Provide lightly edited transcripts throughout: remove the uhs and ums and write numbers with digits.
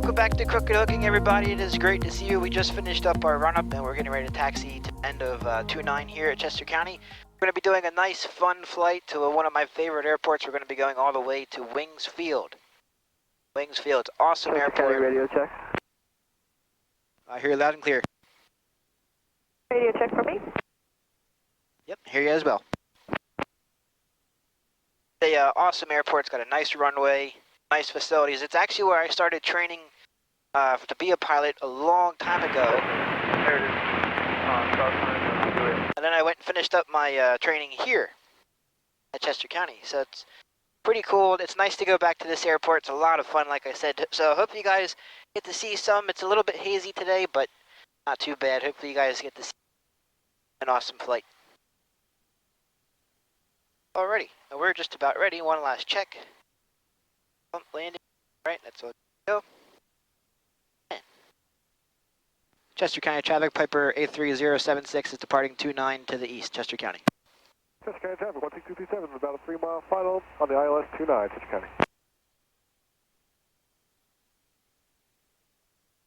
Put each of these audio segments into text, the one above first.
welcome back to Crooked Hooking, everybody. It is great to see you. We just finished up our run-up and we're getting ready to taxi to the end of 29 here at Chester County. We're going to be doing a nice, fun flight to one of my favorite airports. We're going to be going all the way to Wings Field. Wings Field, awesome Chester airport. County radio check. I hear you loud and clear. Radio check for me. Yep, hear you as well. The awesome airport's got a nice runway, nice facilities. It's actually where I started training to be a pilot a long time ago. There it is. And then I went and finished up my training here at Chester County. So it's pretty cool. It's nice to go back to this airport. It's a lot of fun, like I said. So I hope you guys get to see some. It's a little bit hazy today, but not too bad. Hopefully you guys get to see an awesome flight. Alrighty, we're just about ready. One last check. Pump landing. Alright, that's all. Go. Chester County traffic, Piper 83076 is departing 29 to the east, Chester County. Chester County traffic, 16227, about a 3-mile final on the ILS 29, Chester County.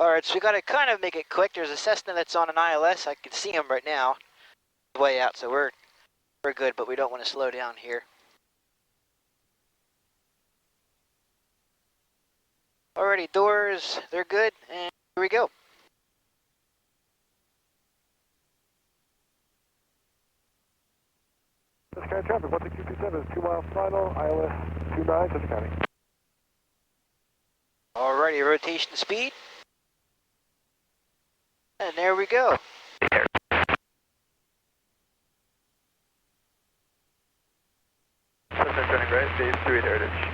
Alright, so we gotta kind of make it quick. There's a Cessna that's on an ILS. I can see him right now. Way out, so we're good, but we don't want to slow down here. Alrighty, doors, they're good, and here we go. Chester County traffic, 16227 is 2-mile final, ILS 29, Chester County. Alrighty, rotation speed. And there we go. Cessna turning right, phase 3 at Heritage.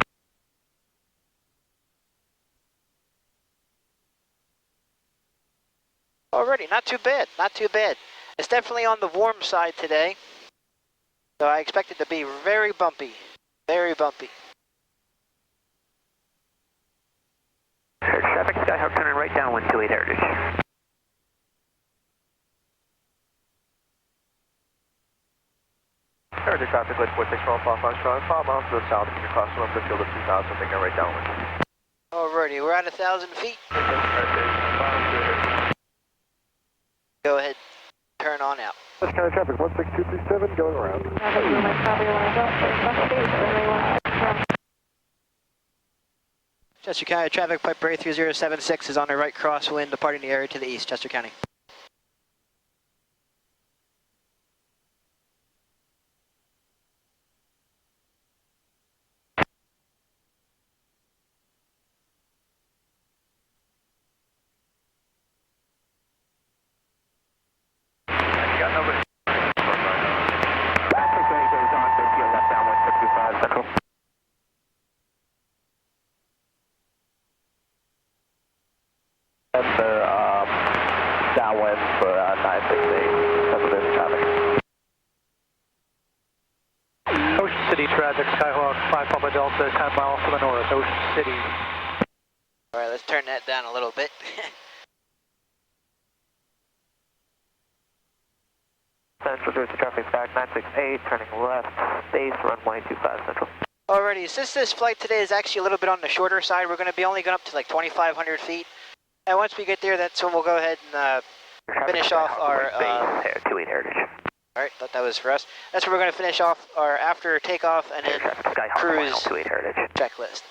Alrighty, not too bad, not too bad. It's definitely on the warm side today. So I expect it to be very bumpy, very bumpy. Traffic, Skyhawk turning right downwind 28 Heritage. Heritage traffic, light 4612, Foxtrot, 5 miles to the south, keep your crossing up the field of 2000, taking right downwind. Alrighty, we're at 1,000 feet. Go ahead, turn on out. Chester County traffic, 16237, going around. Chester County traffic, Piper 83076 is on the right crosswind, departing the area to the east, Chester County. Downwind for 968, that's this traffic. Ocean City traffic, Skyhawk 5 Papa Delta, 10 miles to the north, Ocean City. Alright, let's turn that down a little bit. Central Jersey traffic back 968, turning left, base runway 25 Central. Alrighty, since this flight today is actually a little bit on the shorter side, we're going to be only going up to like 2,500 feet. And once we get there, that's when we'll go ahead and finish off our... 28 Heritage. Alright, thought that was for us. That's where we're going to finish off our after takeoff and then cruise checklist.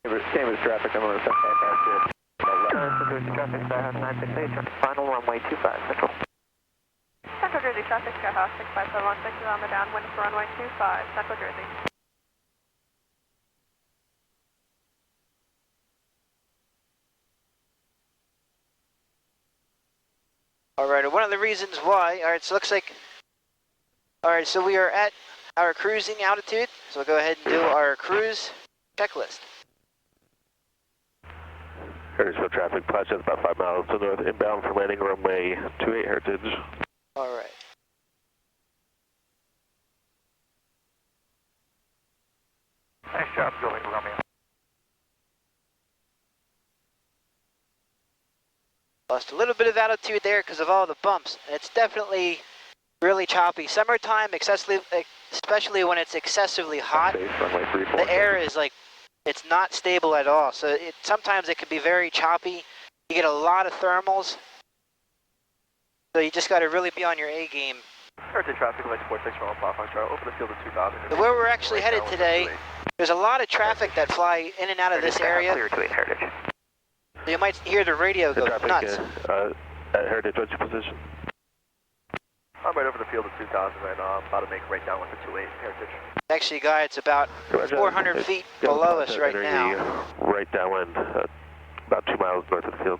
Chambers traffic, I'm on the Central Jersey traffic, Skyhawk 968, turning final runway 25 Central. Central Jersey traffic, Skyhawk 65716 is on the downwind for runway 25, Central Jersey. Alright, one of the reasons why, alright, so looks like, alright, so we are at our cruising altitude, so we'll go ahead and do our cruise checklist. Heritage traffic, Plaza about 5 miles to the north, inbound for landing runway 28 Heritage. Alright. Nice job, going Romeo. Lost a little bit of altitude there because of all the bumps. It's definitely really choppy. Summertime, especially when it's excessively hot, the air is like it's not stable at all. So sometimes it can be very choppy. You get a lot of thermals. So you just got to really be on your A game. Current traffic, like 46 from platform, open the field to 2000. So where we're actually headed today, there's a lot of traffic that fly in and out of this area. Clear to 8 Heritage. So you might hear the radio go nuts. At Heritage, what's your position? I'm right over the field of 2000 right now. I'm about to make right down 128 Heritage. Actually, guy, it's about 400 feet below us right now. Right downwind, about 2 miles north of the field.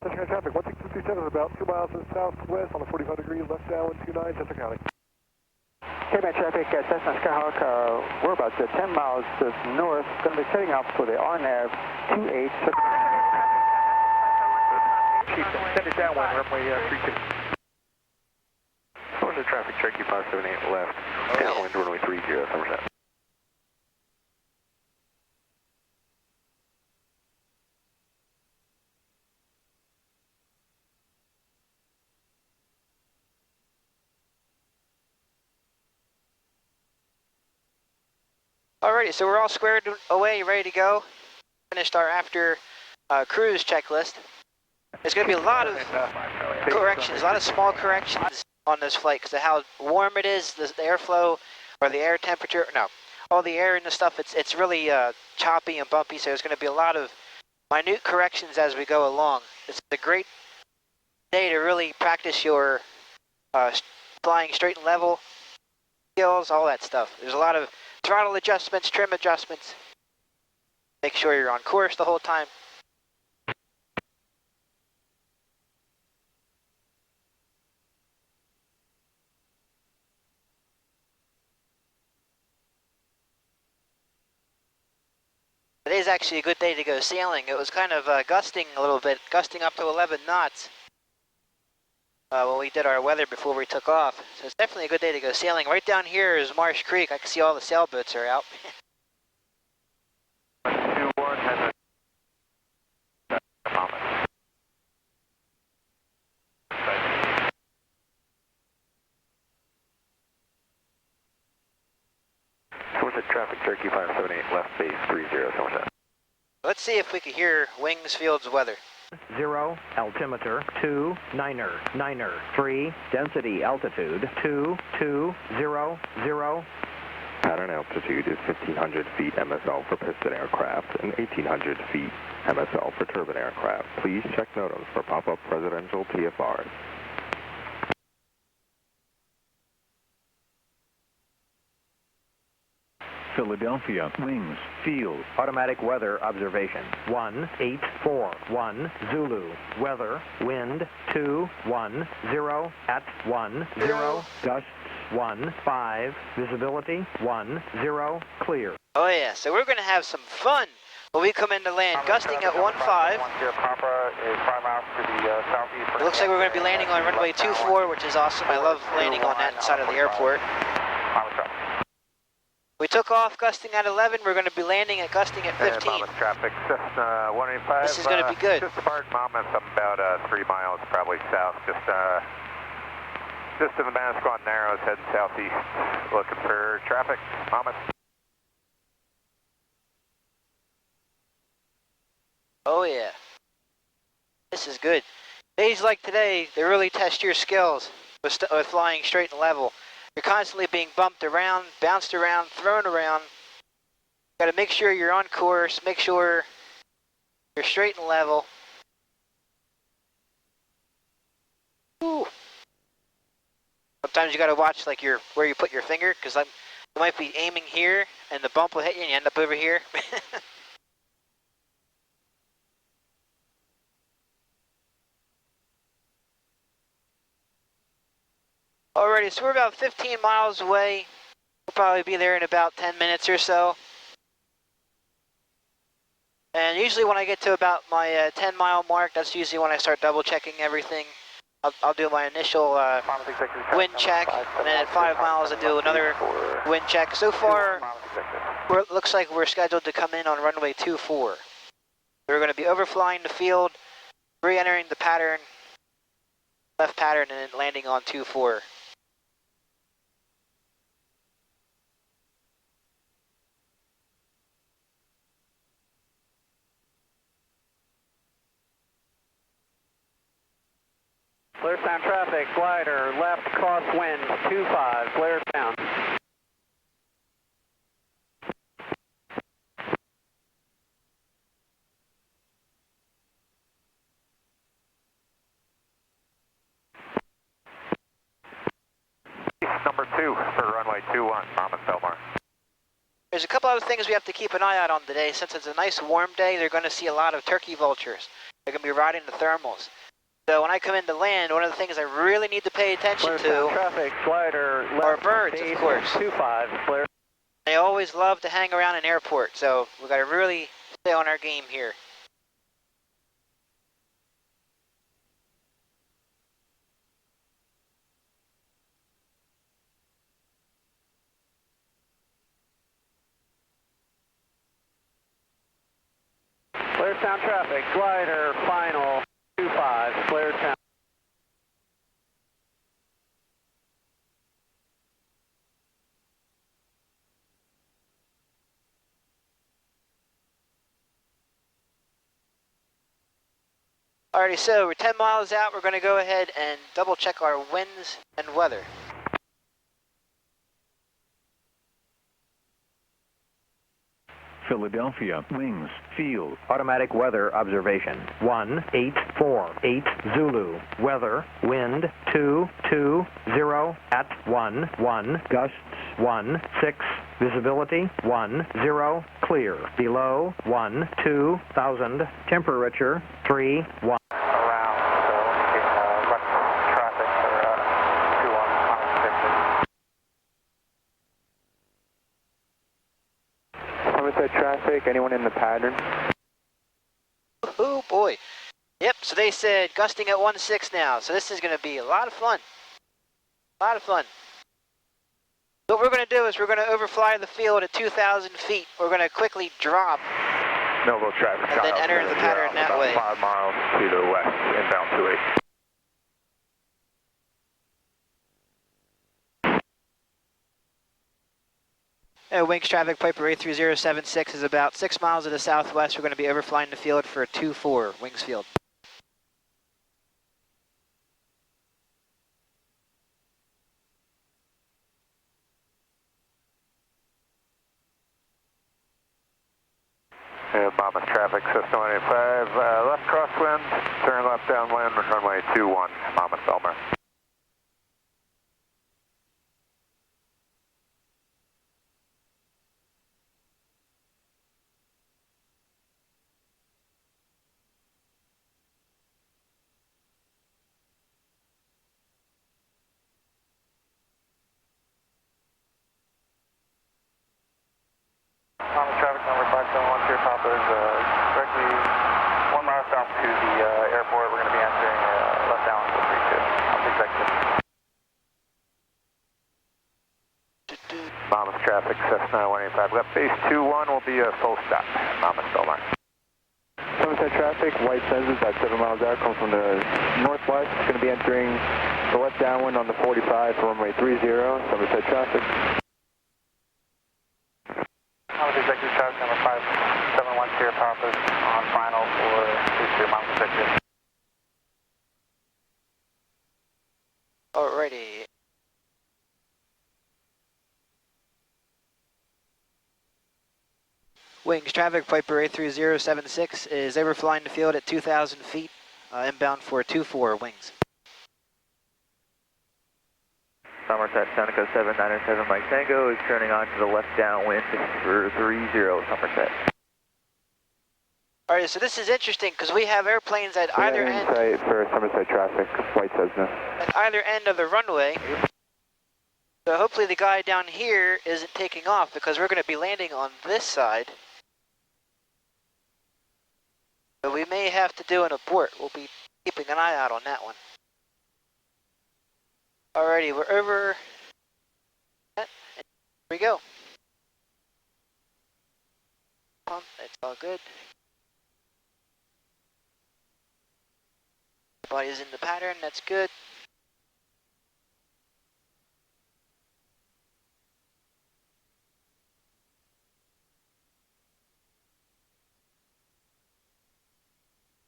Center traffic, 16237 is about 2 miles to the southwest on the 45 degrees left downwind 29, Center County. K-Band traffic, Cessna Skyhawk, we're about 10 miles to the north, going to be setting up for the RNAV 28. Send it downwind, runway 32. Going to traffic, Cherokee 578 left, downwind runway 30, Somerset. Alrighty, so we're all squared away, ready to go. Finished our after cruise checklist. There's going to be a lot of corrections, a lot of small corrections on this flight because of how warm it is, the airflow or the air temperature. No, all the air and the stuff, it's really choppy and bumpy, so there's going to be a lot of minute corrections as we go along. It's a great day to really practice your flying straight and level skills, all that stuff. There's a lot of throttle adjustments, trim adjustments. Make sure you're on course the whole time. Today's actually a good day to go sailing. It was kind of gusting a little bit, gusting up to 11 knots when we did our weather before we took off. So it's definitely a good day to go sailing. Right down here is Marsh Creek. I can see all the sailboats are out. 21 has Somerset traffic, Cherokee 578 left base 30, Somerset. Let's see if we can hear Wings Field's weather. 0, altimeter, 2, niner, 3, density altitude, 2, 2, 0, 0. Pattern altitude is 1,500 feet MSL for piston aircraft and 1,800 feet MSL for turbine aircraft. Please check NOTAMs for pop-up presidential TFRs. Philadelphia, Wings, Field. Automatic weather observation. 184, Zulu. Weather, wind, 210 at 10. Gusts, 15. Visibility, 10. Clear. Oh yeah, so we're going to have some fun when we come into land, gusting at 15. Papa is 5 miles to the southeast. It looks like we're going to be landing on runway 24, which is awesome. I love landing on that side of the airport. We took off gusting at 11. We're going to be landing at gusting at 15. Traffic, Cessna 185. This is going to be good. Just apart Monmouth, I'm about 3 miles probably south. Just in the Manasquan Narrows, heading southeast, looking for traffic. Monmouth. Oh yeah. This is good. Days like today, they really test your skills with flying straight and level. You're constantly being bumped around, bounced around, thrown around. Got to make sure you're on course, make sure you're straight and level. Ooh. Sometimes you got to watch like where you put your finger, because you might be aiming here and the bump will hit you and you end up over here. Alrighty, so we're about 15 miles away. We'll probably be there in about 10 minutes or so. And usually when I get to about my 10-mile mark, that's usually when I start double-checking everything. I'll do my initial wind check, and then at 5 miles I do another wind check. So far, it looks like we're scheduled to come in on runway 24. We're going to be overflying the field, re-entering the pattern, left pattern, and then landing on 24. Clear sound traffic, glider, left crosswind, 25, clear sound. Number 2 for runway 21, Thomas Belmar. There's a couple other things we have to keep an eye out on today. Since it's a nice warm day, they're going to see a lot of turkey vultures. They're going to be riding the thermals. So when I come into land, one of the things I really need to pay attention to Traffic, glider, are birds, of course. 25, clear. They always love to hang around an airport, so we've got to really stay on our game here. Clear sound traffic, glider, final, 25, clear sound. Alrighty, so we're 10 miles out. We're going to go ahead and double check our winds and weather. Philadelphia, wings, field. Automatic weather observation. 184 Zulu. Weather, wind 220 at 11, gusts 16, visibility 10, clear. Below 12,000, temperature 31. Around, so indicating left traffic for 21 Somerset traffic, anyone in the pattern? Oh boy. Yep, so they said gusting at 16 now, so this is going to be a lot of fun. A lot of fun. What we're going to do is we're going to overfly the field at 2,000 feet. We're going to quickly drop No low traffic. and then enter the pattern that way. 5 miles to the west, inbound 28. Wings traffic, Piper A3076 is about 6 miles to the southwest. We're going to be overflying the field for a 2-4 wings field. Bombus traffic, Cessna 185, left crosswind, turn left downwind, runway 21, Bombus Belmar. Thomas traffic number 571 Pier Papa is directly 1 mile south to the airport. We're going to be entering left down to 32. I'll be executive. Bombus traffic, Cessna 185, left base 21 will be a full stop, Bombus Belmar. Somerset traffic, white census at 7 miles out, comes from the northwest. It's going to be entering the left downwind on the 45 for runway 30, Somerset traffic. Thomas executive traffic number 571 Pier Papa is on final for 32 miles executive. Alrighty. Wings traffic, Piper A3076 is overflying the field at 2,000 feet, inbound for 2-4 wings. Somerset, Seneca 797 Mike Tango is turning on to the left downwind for 30 Somerset. Alright, so this is interesting because we have airplanes at either end. Insight for Somerset traffic, white Cessna. At either end of the runway. So hopefully the guy down here isn't taking off because we're going to be landing on this side. So we may have to do an abort. We'll be keeping an eye out on that one. Alrighty, we're over. And here we go. Pump, it's all good. Body's in the pattern, that's good.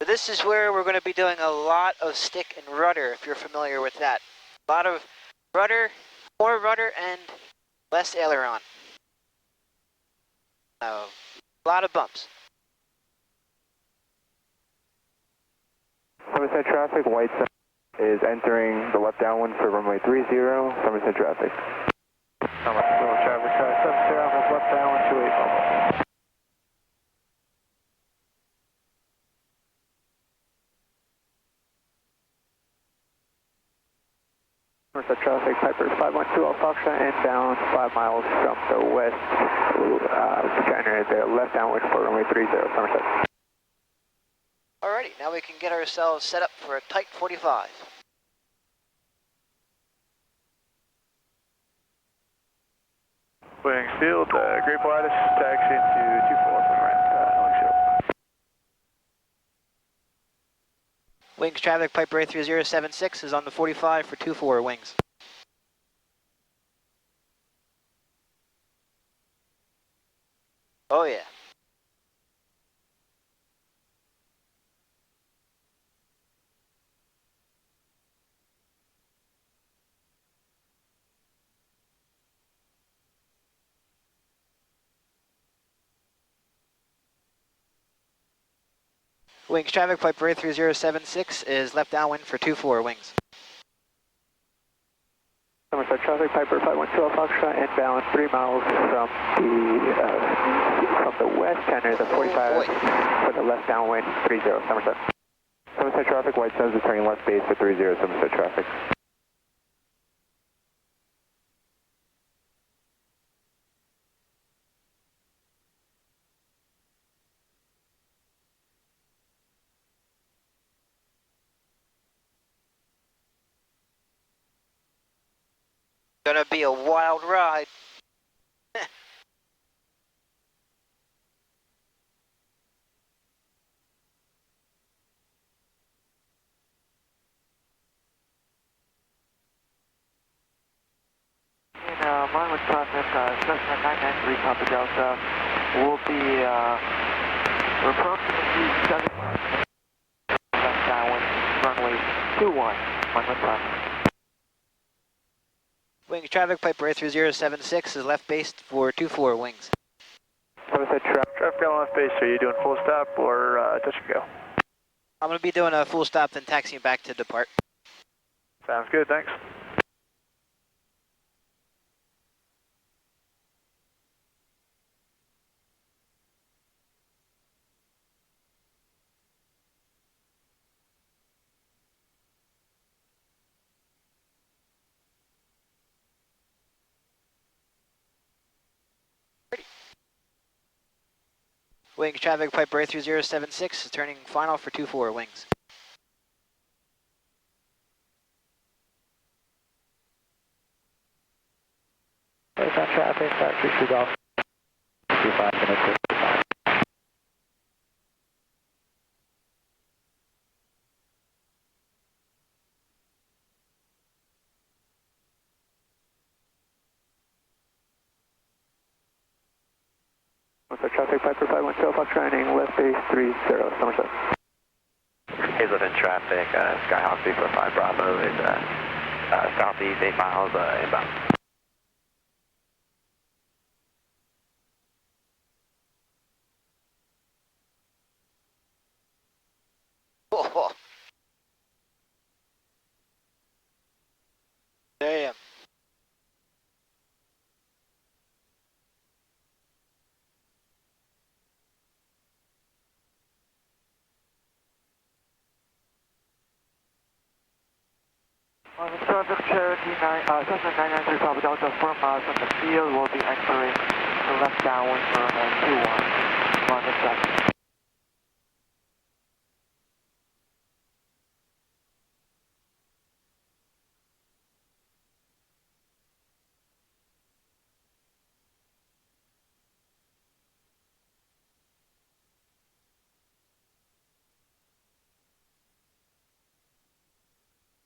But this is where we're going to be doing a lot of stick and rudder, if you're familiar with that. A lot of rudder, more rudder, and less aileron. So, a lot of bumps. Somerset traffic, white is entering the left downwind for runway 30, Somerset traffic. Somerset traffic, Somerset traffic, left downwind 28. Somerset traffic, Piper 512 Foxtrot, inbound 5 miles from the west, China, the left downwind for runway 30, Somerset. Alrighty, now we can get ourselves set up for a tight 45. Wings field, Great Pilatus, taxi into 24 from ramp, Wings traffic, Piper A3076 is on the 45 for 24 wings. Oh yeah. Wings traffic, Piper A3076 is left downwind for 24 wings. Somerset traffic, Piper 512 Foxtrot, inbound 3 miles from the west, China, the 45 for the left downwind 30, Somerset. Somerset traffic, white says it's turning left base for 30, Somerset traffic. Gonna be a wild ride. In line with traffic, Cessna 993 Papa Delta will be approximately 7 miles left downwind, runway 21, line with traffic. Wings traffic, Piper A3076 is left base for 24 wings. Somerset traffic on left base, are you doing full stop or touch and go? I'm gonna be doing a full stop, then taxiing back to depart. Sounds good, thanks. Wings traffic, Piper A3076 is turning final for 24 wings. It's on traffic, 32 Golf, 25 minutes. Somerset traffic, Piper 512, Foxtrot, left base 30, Somerset. Hazelton traffic, Skyhawk 345 Bravo is southeast 8 miles inbound. Oh, damn. Traffic Cherokee Cessna 993 Papa Delta 4 miles from the field will be entering the left downwind for 21, line with traffic.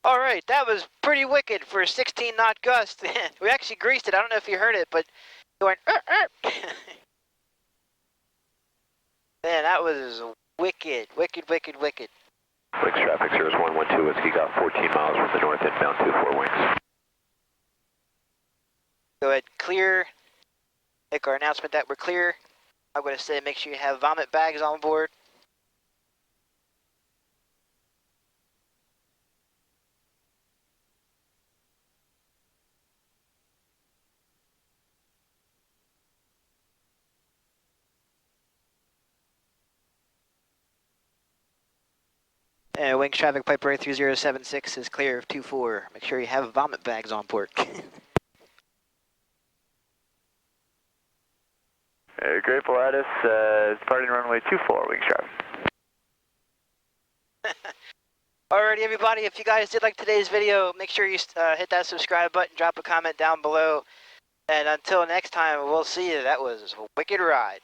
All right, that was pretty wicked for a 16 knot gust. We actually greased it. I don't know if you heard it, but it went. Man, that was Wicked, wicked, wicked, wicked. Wings traffic, Cirrus 112 Whiskey, got 14 miles from the north inbound 24 wings. Go ahead, clear. Make our announcement that we're clear. I'm going to say make sure you have vomit bags on board. Wings traffic, Piper 3076 is clear of 24. Make sure you have vomit bags on board. Grateful Addis, departing runway 24, wings traffic. Alrighty, everybody, if you guys did like today's video, make sure you hit that subscribe button, drop a comment down below, and until next time, we'll see you. That was a wicked ride.